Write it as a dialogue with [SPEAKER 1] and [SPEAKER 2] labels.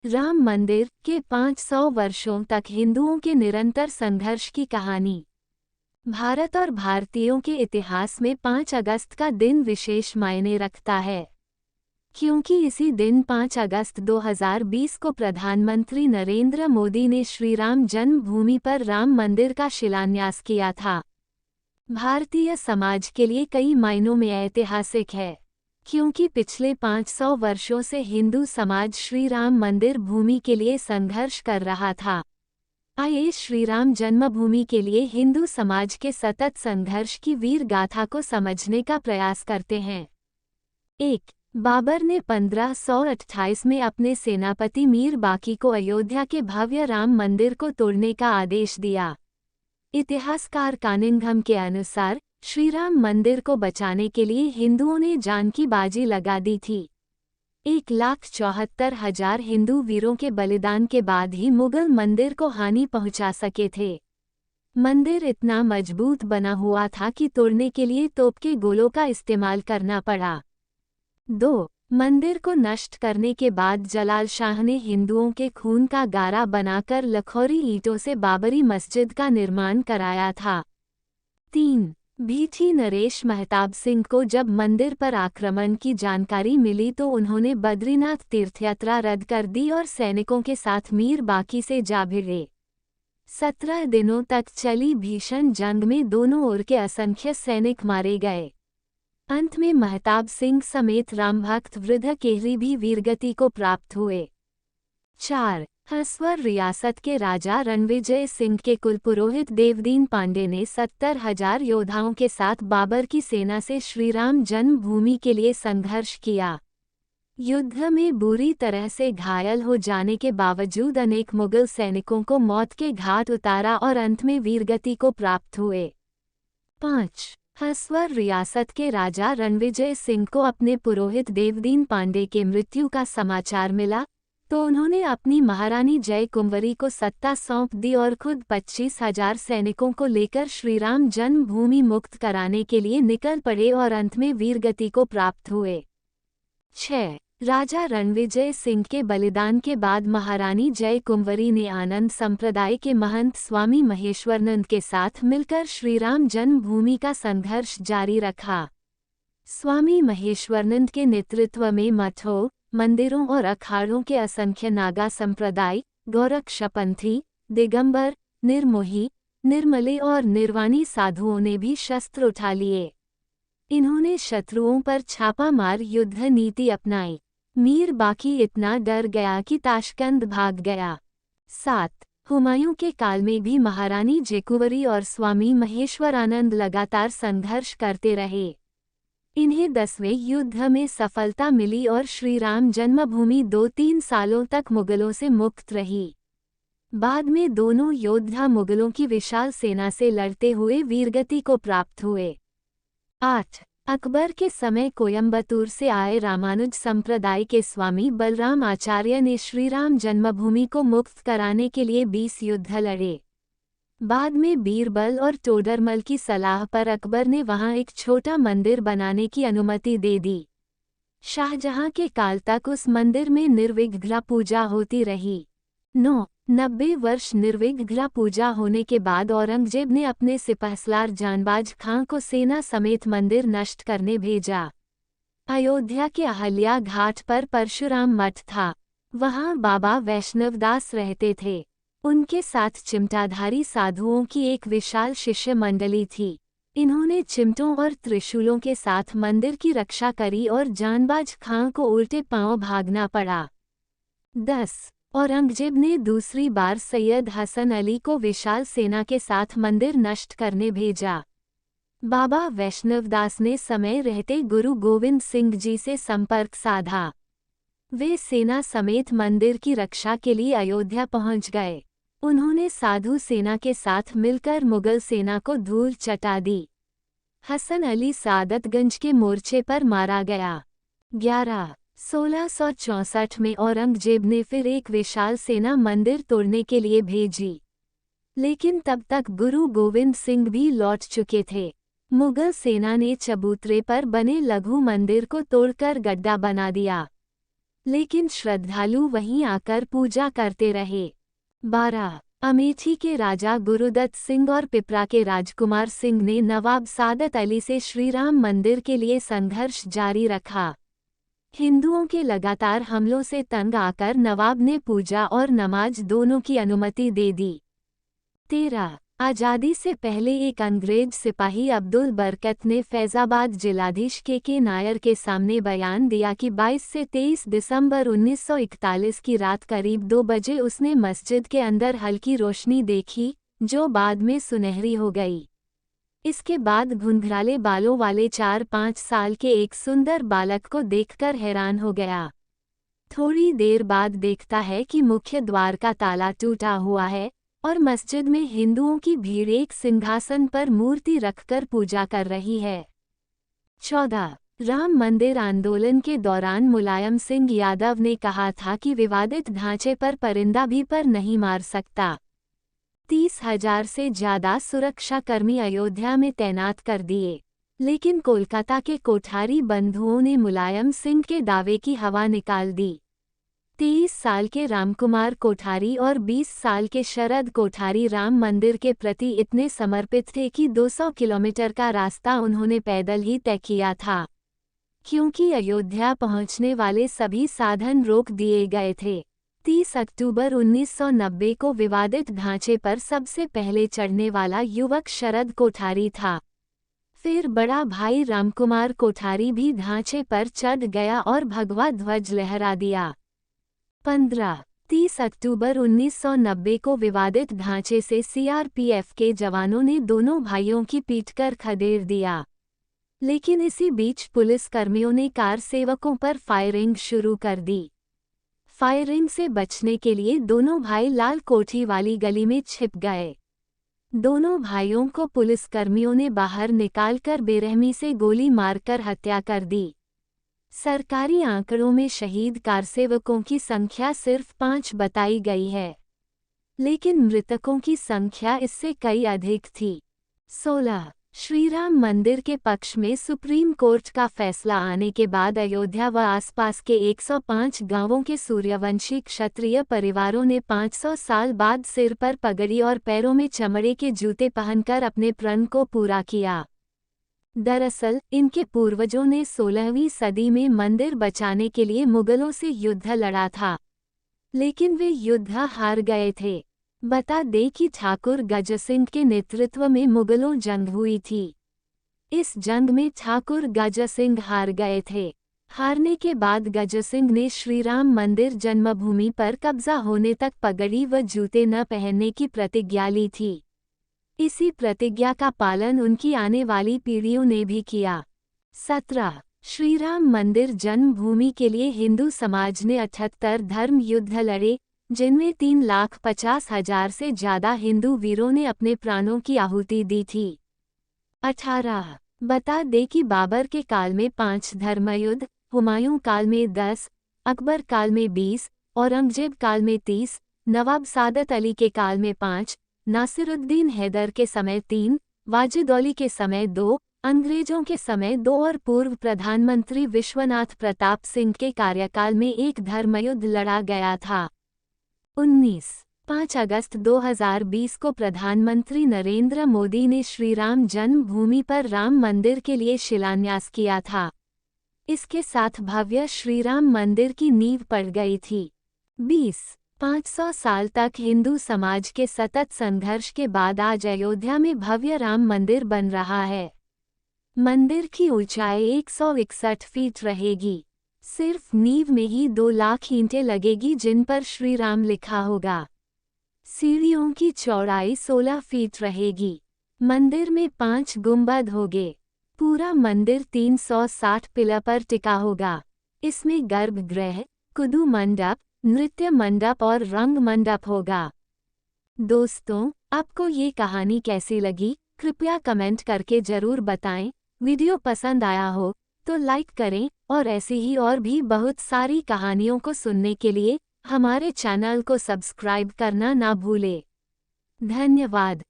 [SPEAKER 1] राम मंदिर के 500 वर्षों तक हिंदुओं के निरंतर संघर्ष की कहानी। भारत और भारतीयों के इतिहास में 5 अगस्त का दिन विशेष मायने रखता है, क्योंकि इसी दिन 5 अगस्त 2020 को प्रधानमंत्री नरेंद्र मोदी ने श्रीराम जन्मभूमि पर राम मंदिर का शिलान्यास किया था। भारतीय समाज के लिए कई मायनों में ऐतिहासिक है, क्योंकि पिछले 500 वर्षों से हिंदू समाज श्री राम मंदिर भूमि के लिए संघर्ष कर रहा था। आइए श्रीराम जन्मभूमि के लिए हिंदू समाज के सतत संघर्ष की वीर गाथा को समझने का प्रयास करते हैं। 1. बाबर ने 1528 में अपने सेनापति मीर बाकी को अयोध्या के भव्य राम मंदिर को तोड़ने का आदेश दिया। इतिहासकार कानिंघम के अनुसार श्रीराम मंदिर को बचाने के लिए हिंदुओं ने जान की बाजी लगा दी थी। 1,74,000 हिंदू वीरों के बलिदान के बाद ही मुगल मंदिर को हानि पहुंचा सके थे। मंदिर इतना मजबूत बना हुआ था कि तोड़ने के लिए तोप के गोलों का इस्तेमाल करना पड़ा। 2. मंदिर को नष्ट करने के बाद जलाल शाह ने हिंदुओं के खून का गारा बनाकर लखोरी ईंटों से बाबरी मस्जिद का निर्माण कराया था। 3. भीठी नरेश महताब सिंह को जब मंदिर पर आक्रमण की जानकारी मिली तो उन्होंने बद्रीनाथ तीर्थयात्रा रद्द कर दी और सैनिकों के साथ मीर बाकी से जा भिड़े। 17 दिनों तक चली भीषण जंग में दोनों ओर के असंख्य सैनिक मारे गए। अंत में महताब सिंह समेत रामभक्त वृद्ध केहरी भी वीरगति को प्राप्त हुए। 4. हसवर रियासत के राजा रणविजय सिंह के कुलपुरोहित देवदीन पांडे ने 70,000 योद्धाओं के साथ बाबर की सेना से श्रीराम जन्मभूमि के लिए संघर्ष किया। युद्ध में बुरी तरह से घायल हो जाने के बावजूद अनेक मुगल सैनिकों को मौत के घाट उतारा और अंत में वीरगति को प्राप्त हुए। 5. हसवर रियासत के राजा रणविजय सिंह को अपने पुरोहित देवदीन पांडे के मृत्यु का समाचार मिला तो उन्होंने अपनी महारानी जय कुंवरी को सत्ता सौंप दी और खुद 25,000 सैनिकों को लेकर श्रीराम जन्मभूमि मुक्त कराने के लिए निकल पड़े और अंत में वीरगति को प्राप्त हुए। 6. राजा रणविजय सिंह के बलिदान के बाद महारानी जय कुंवरी ने आनंद संप्रदाय के महंत स्वामी महेश्वरानंद के साथ मिलकर श्रीराम जन्मभूमि का संघर्ष जारी रखा। स्वामी महेश्वरानंद के नेतृत्व में मठों, मंदिरों और अखाड़ों के असंख्य नागा संप्रदाय, गोरक्षपंथी, दिगंबर, निर्मोही, निर्मले और निर्वाणी साधुओं ने भी शस्त्र उठा लिए। इन्होंने शत्रुओं पर छापामार युद्ध नीति अपनाई। मीर बाकी इतना डर गया कि ताशकंद भाग गया। 7. हुमायूं के काल में भी महारानी जयकुंवरी और स्वामी महेश्वरानंद लगातार संघर्ष करते रहे। इन्हें 10वें युद्ध में सफलता मिली और श्रीराम जन्मभूमि 2-3 सालों तक मुगलों से मुक्त रही। बाद में दोनों योद्धा मुगलों की विशाल सेना से लड़ते हुए वीरगति को प्राप्त हुए। 8. अकबर के समय कोयम्बतूर से आए रामानुज संप्रदाय के स्वामी बलराम आचार्य ने श्रीराम जन्मभूमि को मुक्त कराने के लिए 20 युद्ध लड़े। बाद में बीरबल और टोडरमल की सलाह पर अकबर ने वहां एक छोटा मंदिर बनाने की अनुमति दे दी। शाहजहां के काल तक उस मंदिर में निर्विघ्न पूजा होती रही। 9. 90 वर्ष निर्विघ्न पूजा होने के बाद औरंगजेब ने अपने सिपहसालार जानबाज खां को सेना समेत मंदिर नष्ट करने भेजा। अयोध्या के अहल्या घाट पर परशुराम मठ था। वहां बाबा वैष्णवदास रहते थे। उनके साथ चिमटाधारी साधुओं की एक विशाल शिष्य मंडली थी। इन्होंने चिमटों और त्रिशूलों के साथ मंदिर की रक्षा करी और जानबाज खां को उल्टे पांव भागना पड़ा। 10. औरंगजेब ने दूसरी बार सैयद हसन अली को विशाल सेना के साथ मंदिर नष्ट करने भेजा। बाबा वैष्णवदास ने समय रहते गुरु गोविंद सिंह जी से संपर्क साधा। वे सेना समेत मंदिर की रक्षा के लिए अयोध्या पहुंच गए। उन्होंने साधु सेना के साथ मिलकर मुगल सेना को धूल चटा दी। हसन अली सादतगंज के मोर्चे पर मारा गया। 11. 1664 में औरंगजेब ने फिर एक विशाल सेना मंदिर तोड़ने के लिए भेजी, लेकिन तब तक गुरु गोविंद सिंह भी लौट चुके थे। मुगल सेना ने चबूतरे पर बने लघु मंदिर को तोड़कर गड्ढा बना दिया। लेकिन श्रद्धालु वहीं आकर पूजा करते रहे। 12. अमेठी के राजा गुरुदत्त सिंह और पिपरा के राजकुमार सिंह ने नवाब सादत अली से श्रीराम मंदिर के लिए संघर्ष जारी रखा। हिंदुओं के लगातार हमलों से तंग आकर नवाब ने पूजा और नमाज दोनों की अनुमति दे दी। 13. आज़ादी से पहले एक अंग्रेज सिपाही अब्दुल बरकत ने फैज़ाबाद जिलाधीश के नायर के सामने बयान दिया कि 22 से 23 दिसंबर 1941 की रात करीब 2 बजे उसने मस्जिद के अंदर हल्की रोशनी देखी, जो बाद में सुनहरी हो गई। इसके बाद घुंघराले बालों वाले 4-5 साल के एक सुंदर बालक को देखकर हैरान हो गया। थोड़ी देर बाद देखता है कि मुख्य द्वार का ताला टूटा हुआ है और मस्जिद में हिंदुओं की भीड़ एक सिंहासन पर मूर्ति रखकर पूजा कर रही है। 14. राम मंदिर आंदोलन के दौरान मुलायम सिंह यादव ने कहा था कि विवादित ढांचे पर परिंदा भी पर नहीं मार सकता। 30,000 से ज्यादा सुरक्षाकर्मी अयोध्या में तैनात कर दिए, लेकिन कोलकाता के कोठारी बंधुओं ने मुलायम सिंह के दावे की हवा निकाल दी। 23 साल के रामकुमार कोठारी और 20 साल के शरद कोठारी राम मंदिर के प्रति इतने समर्पित थे कि 200 किलोमीटर का रास्ता उन्होंने पैदल ही तय किया था, क्योंकि अयोध्या पहुंचने वाले सभी साधन रोक दिए गए थे। 30 अक्टूबर 1990 को विवादित ढांचे पर सबसे पहले चढ़ने वाला युवक शरद कोठारी था। फिर बड़ा भाई रामकुमार कोठारी भी ढांचे पर चढ़ गया और भगवा ध्वज लहरा दिया। 15. 30 अक्टूबर 1990 को विवादित ढांचे से सीआरपीएफ के जवानों ने दोनों भाइयों की पीटकर खदेड़ दिया, लेकिन इसी बीच पुलिसकर्मियों ने कार सेवकों पर फायरिंग शुरू कर दी। फायरिंग से बचने के लिए दोनों भाई लाल कोठी वाली गली में छिप गए। दोनों भाइयों को पुलिसकर्मियों ने बाहर निकालकर बेरहमी से गोली मारकर हत्या कर दी। सरकारी आंकड़ों में शहीद कारसेवकों की संख्या सिर्फ 5 बताई गई है, लेकिन मृतकों की संख्या इससे कई अधिक थी। 16. श्रीराम मंदिर के पक्ष में सुप्रीम कोर्ट का फैसला आने के बाद अयोध्या व आसपास के 105 गांवों के सूर्यवंशी क्षत्रिय परिवारों ने 500 साल बाद सिर पर पगड़ी और पैरों में चमड़े के जूते पहनकर अपने प्रण को पूरा किया। दरअसल इनके पूर्वजों ने 16वीं सदी में मंदिर बचाने के लिए मुगलों से युद्ध लड़ा था, लेकिन वे युद्ध हार गए थे। बता दें कि ठाकुर गजसिंह के नेतृत्व में मुगलों जंग हुई थी। इस जंग में ठाकुर गजसिंह हार गए थे। हारने के बाद गजसिंह ने श्रीराम मंदिर जन्मभूमि पर कब्जा होने तक पगड़ी व जूते न पहनने की प्रतिज्ञा ली थी। इसी प्रतिज्ञा का पालन उनकी आने वाली पीढ़ियों ने भी किया। 17. श्रीराम मंदिर जन्मभूमि के लिए हिंदू समाज ने 78 धर्म युद्ध लड़े, जिनमें 3,50,000 से ज्यादा हिंदू वीरों ने अपने प्राणों की आहुति दी थी। 18. बता दें कि बाबर के काल में 5 धर्मयुद्ध, हुमायूं काल में 10, अकबर काल में 20, औरंगजेब काल में 30, नवाब सादत अली के काल में 5, नासिरुद्दीन हैदर के समय 3, वाजिदौली के समय 2, अंग्रेजों के समय 2 और पूर्व प्रधानमंत्री विश्वनाथ प्रताप सिंह के कार्यकाल में 1 धर्मयुद्ध लड़ा गया था। 19. 5 अगस्त 2020 को प्रधानमंत्री नरेंद्र मोदी ने श्रीराम जन्मभूमि पर राम मंदिर के लिए शिलान्यास किया था। इसके साथ भव्य श्रीराम मंदिर की नींव पड़ गई थी। 20. 500 साल तक हिंदू समाज के सतत संघर्ष के बाद आज अयोध्या में भव्य राम मंदिर बन रहा है। मंदिर की ऊंचाई 161 फीट रहेगी। सिर्फ नींव में ही 2 लाख ईंटें लगेगी जिन पर श्रीराम लिखा होगा। सीढ़ियों की चौड़ाई 16 फीट रहेगी। मंदिर में 5 गुंबद होंगे। पूरा मंदिर 360 पिलर पर टिका होगा। इसमें गर्भगृह, कुदू मंडप, नृत्य मंडप और रंग मंडप होगा। दोस्तों, आपको ये कहानी कैसी लगी? कृपया कमेंट करके जरूर बताएं। वीडियो पसंद आया हो तो लाइक करें और ऐसी ही और भी बहुत सारी कहानियों को सुनने के लिए हमारे चैनल को सब्सक्राइब करना ना भूलें। धन्यवाद।